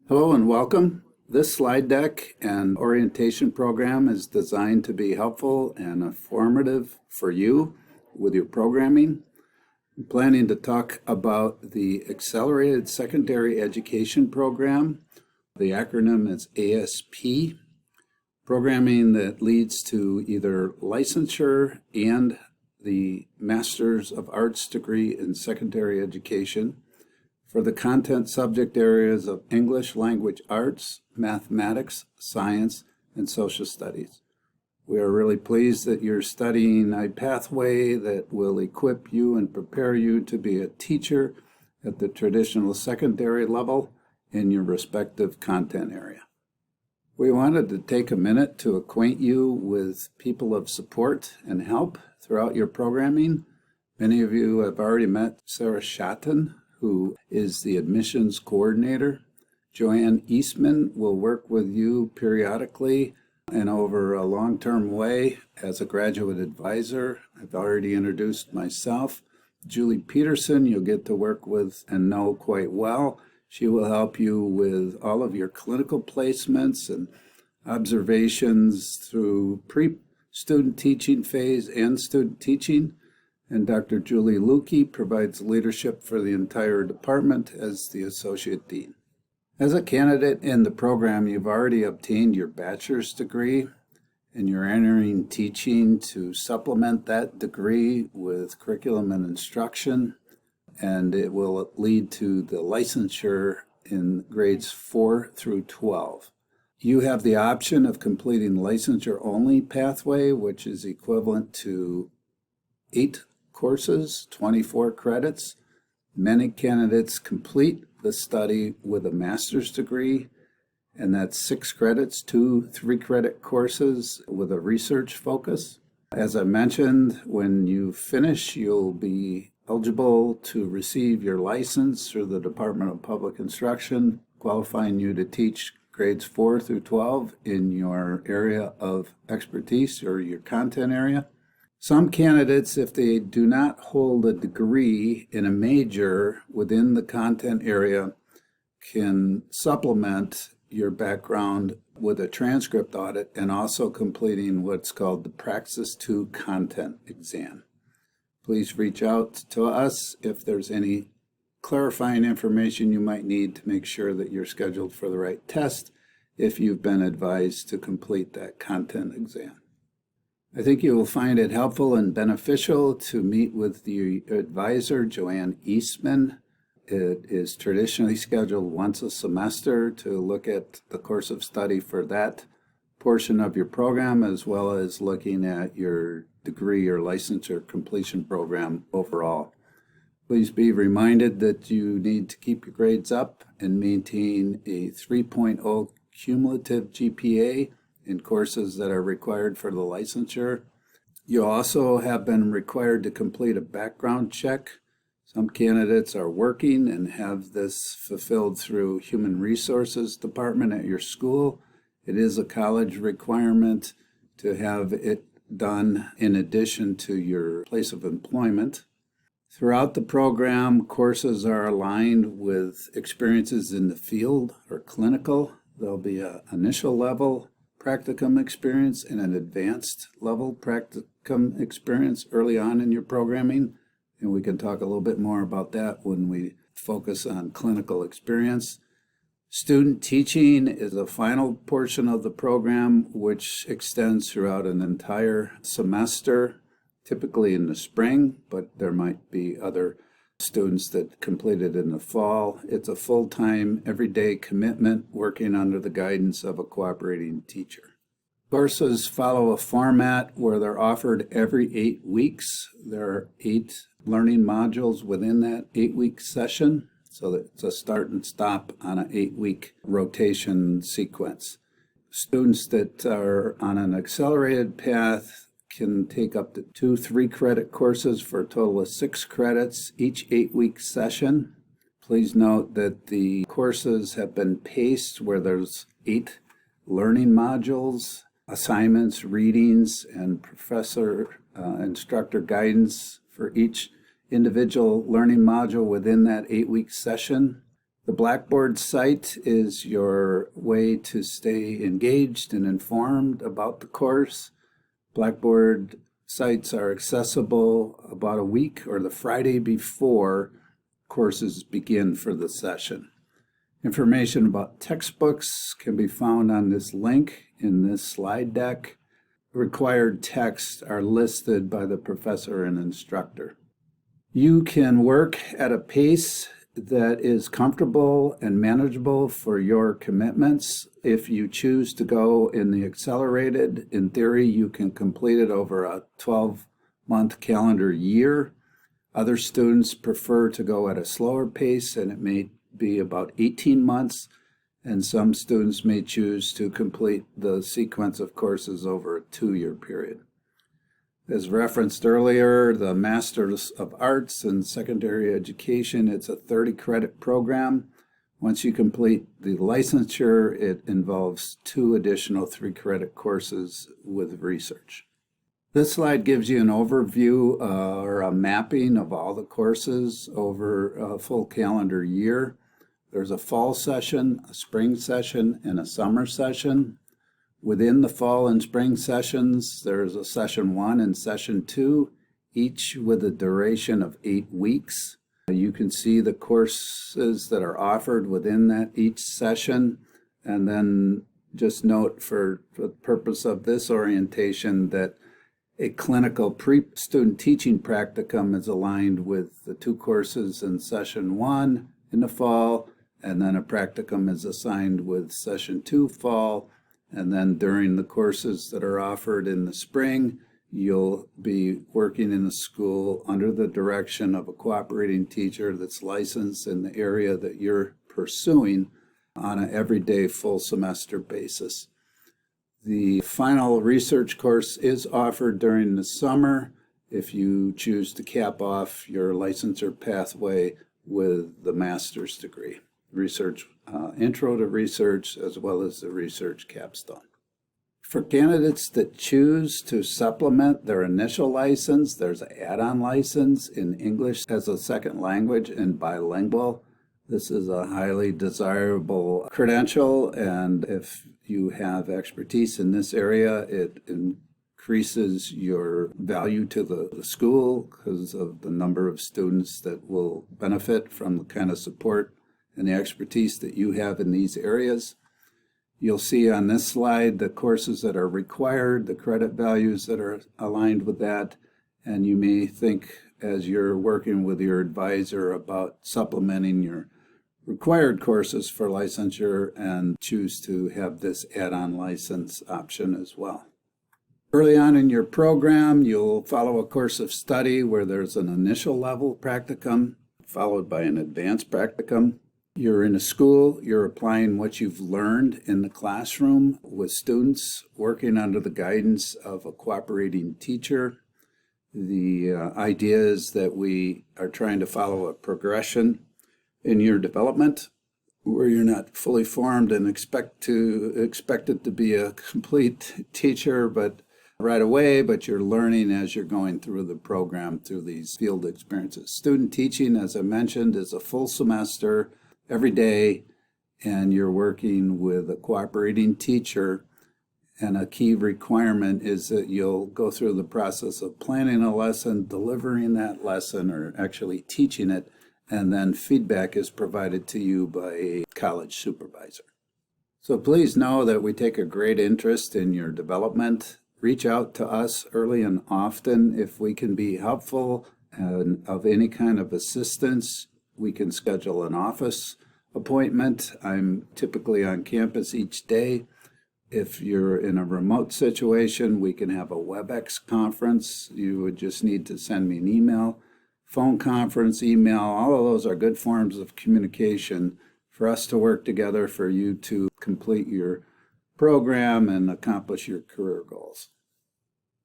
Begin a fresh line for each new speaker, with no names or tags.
Hello and welcome. This slide deck and orientation program is designed to be helpful and informative for you with your programming. I'm planning to talk about the Accelerated Secondary Education Program. The acronym is ASP, programming that leads to either licensure and the Master's of Arts degree in secondary education for the content subject areas of English Language Arts, Mathematics, Science, and Social Studies. We are really pleased that you're studying a pathway that will equip you and prepare you to be a teacher at the traditional secondary level in your respective content area. We wanted to take a minute to acquaint you with people of support and help throughout your programming. Many of you have already met Sarah Schatten, who is the admissions coordinator. Joanne Eastman will work with you periodically and over a long-term way as a graduate advisor. I've already introduced myself. Julie Peterson, you'll get to work with and know quite well. She will help you with all of your clinical placements and observations through pre-student teaching phase and student teaching. And Dr. Julie Lukey provides leadership for the entire department as the Associate Dean. As a candidate in the program, you've already obtained your bachelor's degree, and you're entering teaching to supplement that degree with curriculum and instruction, and it will lead to the licensure in grades 4 through 12. You have the option of completing licensure-only pathway, which is equivalent to 8 courses, 24 credits. Many candidates complete the study with a master's degree, and that's 6 credits, 2 3-credit courses with a research focus. As I mentioned, when you finish, you'll be eligible to receive your license through the Department of Public Instruction, qualifying you to teach grades 4 through 12 in your area of expertise or your content area. Some candidates, if they do not hold a degree in a major within the content area, can supplement your background with a transcript audit and also completing what's called the Praxis 2 content exam. Please reach out to us if there's any clarifying information you might need to make sure that you're scheduled for the right test if you've been advised to complete that content exam. I think you will find it helpful and beneficial to meet with the advisor, Joanne Eastman. It is traditionally scheduled once a semester to look at the course of study for that portion of your program, as well as looking at your degree or licensure completion program overall. Please be reminded that you need to keep your grades up and maintain a 3.0 cumulative GPA in courses that are required for the licensure. You also have been required to complete a background check. Some candidates are working and have this fulfilled through Human Resources Department at your school. It is a college requirement to have it done in addition to your place of employment. Throughout the program, courses are aligned with experiences in the field or clinical. There'll be an initial level practicum experience and an advanced level practicum experience early on in your programming, and we can talk a little bit more about that when we focus on clinical experience. Student teaching is a final portion of the program which extends throughout an entire semester, typically in the spring, but there might be other students that complete it in the fall. It's a full-time, everyday commitment working under the guidance of a cooperating teacher. Courses follow a format where they're offered every 8 weeks. There are 8 learning modules within that 8-week session, so that it's a start and stop on an 8-week rotation sequence. Students that are on an accelerated path can take up to 2 3-credit courses for a total of 6 credits each 8-week session. Please note that the courses have been paced where there's 8 learning modules, assignments, readings, and instructor guidance for each individual learning module within that 8-week session. The Blackboard site is your way to stay engaged and informed about the course. Blackboard sites are accessible about a week or the Friday before courses begin for the session. Information about textbooks can be found on this link in this slide deck. Required texts are listed by the professor and instructor. You can work at a pace that is comfortable and manageable for your commitments. If you choose to go in the accelerated, in theory, you can complete it over a 12-month calendar year. Other students prefer to go at a slower pace, and it may be about 18 months. And some students may choose to complete the sequence of courses over a 2-year period. As referenced earlier, the Masters of Arts in Secondary Education, it's a 30-credit program. Once you complete the licensure, it involves 2 additional 3-credit courses with research. This slide gives you an overview or a mapping of all the courses over a full calendar year. There's a fall session, a spring session, and a summer session. Within the fall and spring sessions, there's a session 1 and session 2, each with a duration of 8 weeks. You can see the courses that are offered within that each session. And then just note for the purpose of this orientation that a clinical pre-student teaching practicum is aligned with the 2 courses in session 1 in the fall, and then a practicum is assigned with session 2 fall. And then during the courses that are offered in the spring, you'll be working in a school under the direction of a cooperating teacher that's licensed in the area that you're pursuing on an everyday full semester basis. The final research course is offered during the summer if you choose to cap off your licensure pathway with the master's degree. Research, intro to research, as well as the research capstone. For candidates that choose to supplement their initial license, there's an add-on license in English as a second language and bilingual. This is a highly desirable credential, and if you have expertise in this area, it increases your value to the school because of the number of students that will benefit from the kind of support and the expertise that you have in these areas. You'll see on this slide the courses that are required, the credit values that are aligned with that, and you may think as you're working with your advisor about supplementing your required courses for licensure and choose to have this add-on license option as well. Early on in your program, you'll follow a course of study where there's an initial level practicum followed by an advanced practicum. You're in a school, you're applying what you've learned in the classroom with students working under the guidance of a cooperating teacher. The idea is that we are trying to follow a progression in your development where you're not fully formed and expected to be a complete teacher right away, but you're learning as you're going through the program through these field experiences. Student teaching, as I mentioned, is a full semester every day, and you're working with a cooperating teacher, and a key requirement is that you'll go through the process of planning a lesson, delivering that lesson, or actually teaching it, and then feedback is provided to you by a college supervisor. So please know that we take a great interest in your development. Reach out to us early and often if we can be helpful and of any kind of assistance. We can schedule an office appointment. I'm typically on campus each day. If you're in a remote situation, we can have a WebEx conference. You would just need to send me an email. Phone conference, email, all of those are good forms of communication for us to work together for you to complete your program and accomplish your career goals.